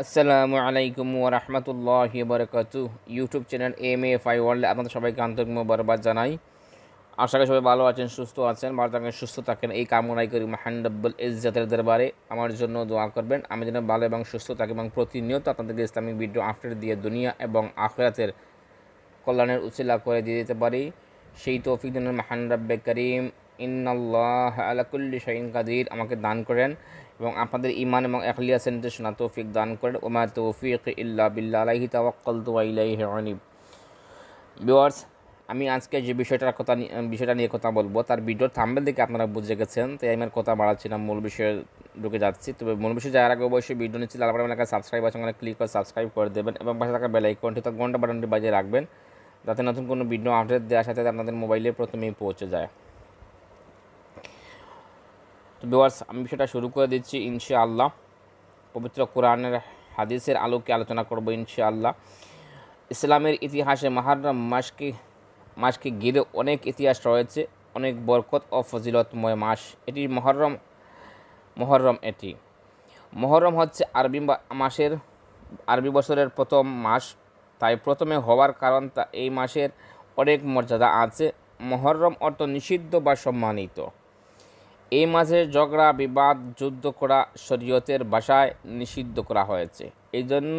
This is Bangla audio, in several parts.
আসসালামু আলাইকুম ওয়া রাহমাতুল্লাহি ওয়া বারাকাতুহু। ইউটিউব চ্যানেল MFI ওয়ার্ল্ডে আপনাদের সবাইকে আন্তরিক মোবারকবাদ জানাই। আশা করি সবাই ভালো আছেন, সুস্থ আছেন, ভালো থাকেন, সুস্থ থাকেন, এই কামনাই করি মহান রব্বুল ইজ্জতের দরবারে আমার জন্য দোয়া করবেন। আমি যেন ভালো এবং সুস্থ থাকি এবং প্রতিনিয়ত আপনাদেরকে ইসলামিক ভিডিও আপডেট দিয়ে দুনিয়া এবং আখিরাতের কল্যাণের উসিলা করে দিয়ে দিতে পারি, সেই তৌফিক যেন মহান রব্বে করিম ইন্নাল্লাহ আলা কুল্লি শাইইন কাদির আমাকে দান করেন এবং আপনাদের ঈমান এবং ইখলাসের নির্দেশনা তৌফিক দান করেন। ওমা তৌফিক ইল্লা বিল্লাহ আলাইহি তাওয়াক্কালতু ওয়া ইলাইহি উনীব। ভিউয়ার্স, আমি আজকে যে বিষয়টা নিয়ে কথা বলবো তার ভিডিওর থাম্বনেল দেখে আপনারা বুঝে গেছেন, তাই আমি আর কথা বাড়াচ্ছি না, মূল বিষয়ে ঢুকে যাচ্ছি। তবে মূল বিষয় যাওয়ার আগে অবশ্যই ভিডিও নিচ্ছি লাল বাটন এলাকায় সাবস্ক্রাইব আছে, ওখানে ক্লিক করে সাবস্ক্রাইব করে দেবেন এবং পাশে থাকা বেল আইকনটি ঘন্টা বাটনটি বাজিয়ে রাখবেন, যাতে নতুন কোনো ভিডিও আপডেট দেওয়ার সাথে আপনাদের মোবাইলে প্রথমেই পৌঁছে যায়। তো ভিউয়ার্স, আমি বিষয়টা শুরু করে দিচ্ছি ইনশাআল্লাহ। পবিত্র কোরআনের হাদিসের আলোকে আলোচনা করব ইনশাআল্লাহ। ইসলামের ইতিহাসে মুহররম মাসকে ঘিরে অনেক ইতিহাস রয়েছে, অনেক বরকত ও ফজিলতময় মাস এটি। মুহররম হচ্ছে আরবি বছরের প্রথম মাস, তাই প্রথমে হওয়ার কারণ এই মাসের অনেক মর্যাদা আছে। মুহররম অর্থ নিষিদ্ধ বা সম্মানিত। এই মাসে ঝগড়া বিবাদ যুদ্ধ করা শরীয়তের ভাষায় নিষিদ্ধ করা হয়েছে। এই জন্য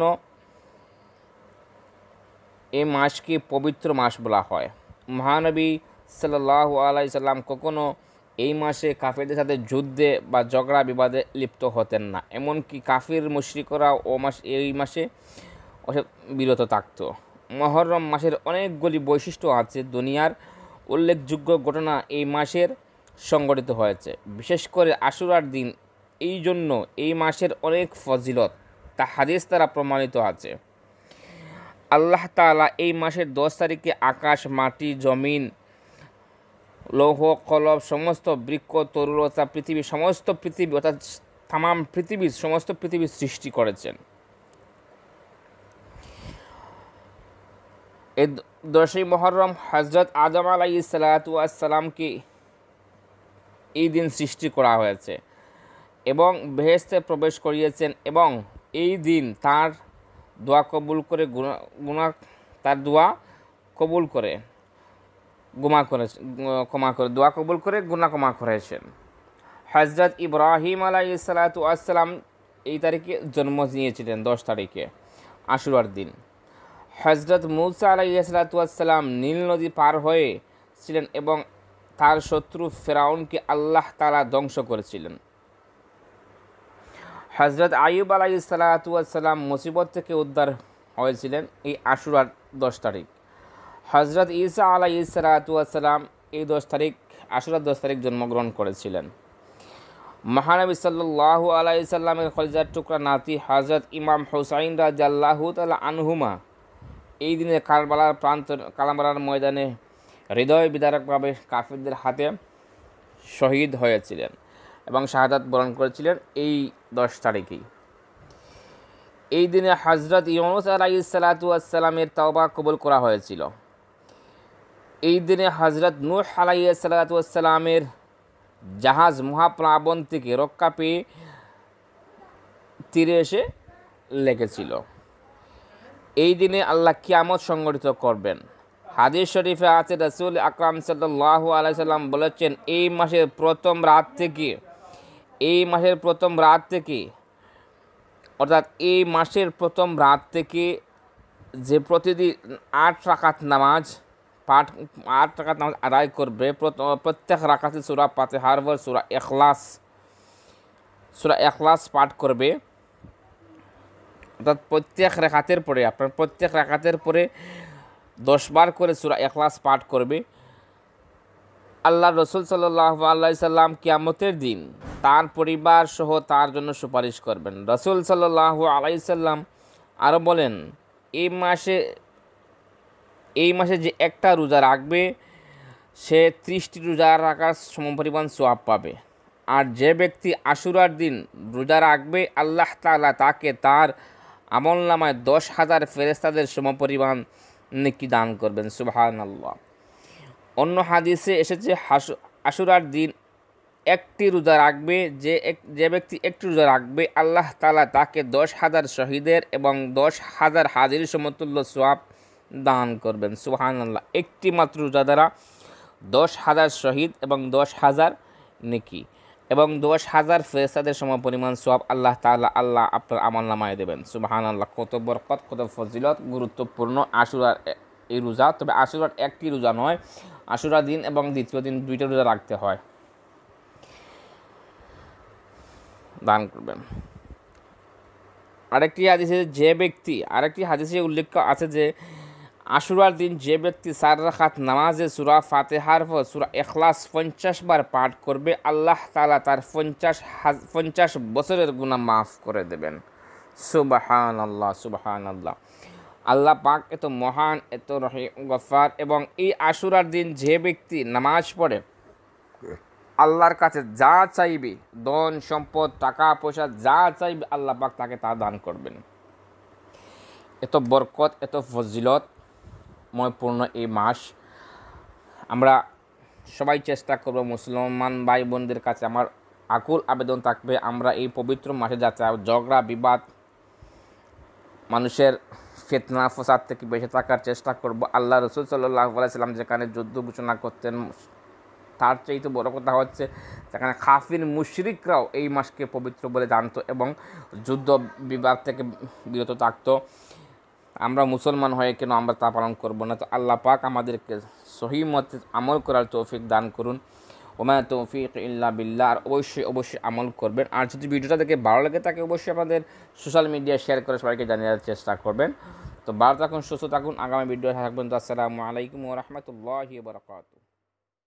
এই মাসকে পবিত্র মাস বলা হয়। মহানবী সাল্লাল্লাহু আলাইহি সাল্লাম কখনো এই মাসে কাফেরদের সাথে যুদ্ধে বা ঝগড়া বিবাদে লিপ্ত হতেন না, এমনকি কাফির মুশরিকরা এই মাসে বিরত থাকত। মুহররম মাসের অনেকগুলি বৈশিষ্ট্য আছে। দুনিয়ার উল্লেখযোগ্য ঘটনা এই মাসের সংঘটিত হয়েছে, বিশেষ করে আশুরার দিন। এই জন্য এই মাসের অনেক ফজিলত তা হাদিস দ্বারা প্রমাণিত আছে। আল্লাহ তাআলা এই মাসের 10 তারিখে আকাশ, মাটি, জমিন, লৌহ কলব, সমস্ত বৃক্ষ, তরুলতা, সমস্ত পৃথিবী অর্থাৎ তামাম সমস্ত পৃথিবী সৃষ্টি করেছেন। এই 10ই মুহররম হযরত আদম আলাইহিস সালাতু ওয়াস সালামকে এই দিন সৃষ্টি করা হয়েছে এবং বেহেশতে প্রবেশ করিয়েছেন, এবং এই দিন তার দোয়া কবুল করে গুনাহ ক্ষমা করেছেন। হযরত ইব্রাহিম আলাইহিস সালাতু ওয়াস সালাম এই তারিখে জন্ম নিয়েছিলেন, 10 তারিখে আশুরার দিন। হযরত মূসা আলাইহিস সালাতু ওয়াস সালাম নীল নদী পার হয়েছিলেন এবং তার শত্রু ফেরাউনকে আল্লাহ তাআলা ধ্বংস করেছিলেন। হযরত আইয়ুব আলাইহিস সালাতু ওয়াস সালাম মুসিবত থেকে উদ্ধার হয়েছিলেন এই আশুরার 10 তারিখ। হযরত ঈসা আলাইহিস সালাতু ওয়াস সালাম এই আশুরার 10 তারিখ জন্মগ্রহণ করেছিলেন। মহানবী সাল্লাল্লাহু আলাইহি সাল্লামের কলিজার টুকরা নাতি হযরত ইমাম হুসাইন রাদিয়াল্লাহু তাআলা আনহুমা এই দিনে কারবালার ময়দানে হৃদয় বিদারকভাবে কাফিরদের হাতে শহীদ হয়েছিলেন এবং শাহাদাত বরণ করেছিলেন এই 10 তারিখেই। এই দিনে হযরত ইউনূস আলাইহিস সালাতু ওয়াস সালামের তওবা কবুল করা হয়েছিল। এই দিনে হযরত নূহ আলাইহিস সালাতু ওয়াস সালামের জাহাজ মহাপ্লাবন থেকে রক্ষা পেয়ে তীরে এসে লেগেছিল। এই দিনে আল্লাহ কিয়ামত সংঘটিত করবেন। হাদিস শরীফে আছে, রাসূল আকরাম সাল্লাল্লাহু আলাইহি সাল্লাম বলেছেন, এই মাসের প্রথম রাত থেকে যে প্রতিদিন 8 রাকাত নামাজ আদায় করবে, প্রত্যেক রাকাতে সূরা ফাতিহার পর সূরা ইখলাস পাঠ করবে, অর্থাৎ প্রত্যেক রাকাতের পরে 10 বার করে সূরা ইখলাস পাঠ করবে। আল্লাহর রাসূল সাল্লাল্লাহু আলাইহি সাল্লাম কিয়ামতের দিন তার পরিবার সহ তার জন্য সুপারিশ করবেন। রাসূল সাল্লাল্লাহু আলাইহি সাল্লাম আরও বলেন, এই মাসে যে একটা রোজা রাখবে সে 30টি রোজা রাখার সমপরিমাণ সওয়াব পাবে। আর যে ব্যক্তি আশুরার দিন রোজা রাখবে, আল্লাহ তাআলা তাকে তার আমলনামায় 10,000 ফেরেশতাদের সমপরিমাণ নেকি দান করবেন। সুবহানাল্লাহ। অন্য হাদিসে এসেছে, আশুরার দিন একটি রোজা রাখবে, যে ব্যক্তি একটি রোজা রাখবে, আল্লাহ তাআলা তাকে 10,000 শহীদের এবং 10,000 হাজির সমতুল্য সওয়াব দান করবেন। সুবহানাল্লাহ। একটি মাত্র রোজা দ্বারা 10,000 শহীদ এবং 10,000 নেকি এবং 10,000 ফেরেশতাদের সমপরিমাণ সওয়াব আল্লাহ আপনার আমলনামায় দেবেন। সুবহানাল্লাহ। কত বরকত, কত ফজিলত, গুরুত্বপূর্ণ আশুরার এই রোজা। তবে আশুরার একটি রোজা নয়, আশুরা দিন এবং দ্বিতীয় দিন 2টা রোজা রাখতে হয়। দান করবেন। আরেকটি হাদিসে উল্লেখ আছে যে আশুরার দিন যে ব্যক্তি 4 রাকাত নামাজে সূরা ফাতিহার পর সূরা ইখলাস 50 বার পাঠ করবে, আল্লাহ তাআলা তার 50 বছরের গুনাহ মাফ করে দেবেন। সুবহানাল্লাহ, সুবহানাল্লাহ। আল্লাহ পাক এত মহান, এত রহিম গফফার। এবং এই আশুরার দিন যে ব্যক্তি নামাজ পড়ে আল্লাহর কাছে যা চাইবে, ধন সম্পদ, টাকা পয়সা যা চাইবে, আল্লাহ পাক তাকে তা দান করবেন। এত বরকত, এত ফজিলতময়পূর্ণ এই মাস। আমরা সবাই চেষ্টা করব, মুসলমান ভাই বোনদের কাছে আমার আকুল আবেদন থাকবে, আমরা এই পবিত্র মাসে যাতে ঝগড়া বিবাদ, মানুষের ফিতনা ফসাদ থেকে বেঁচে থাকার চেষ্টা করব। আল্লাহ রাসূল সাল্লাল্লাহু আলাইহি সাল্লাম যেখানে যুদ্ধ ঘোষণা করতেন, তার চাইতে বড় কথা হচ্ছে যেখানে কাফির মুশরিকরাও এই মাসকে পবিত্র বলে জানতো এবং যুদ্ধ বিবাদ থেকে বিরত থাকতো। আমরা মুসলমান হয়ে কেন আমরা তা পালন করব না? তো আল্লাহ পাক আমাদেরকে সহি মতে আমল করার তৌফিক দান করুন। ওমা তৌফিক ইল্লা বিল্লাহ। আর অবশ্যই আমল করবেন। আর যদি ভিডিওটা দেখে ভালো লাগে তাকে অবশ্যই আমাদের সোশ্যাল মিডিয়া শেয়ার করে সবাইকে জানিয়ে দেওয়ার চেষ্টা করবেন। তো ভালো থাকুন, সুস্থ থাকুন। আগামী ভিডিও থাকবেন। তো আসসালামু আলাইকুম ওয়া রাহমাতুল্লাহি ওয়া বারাকাতুহু।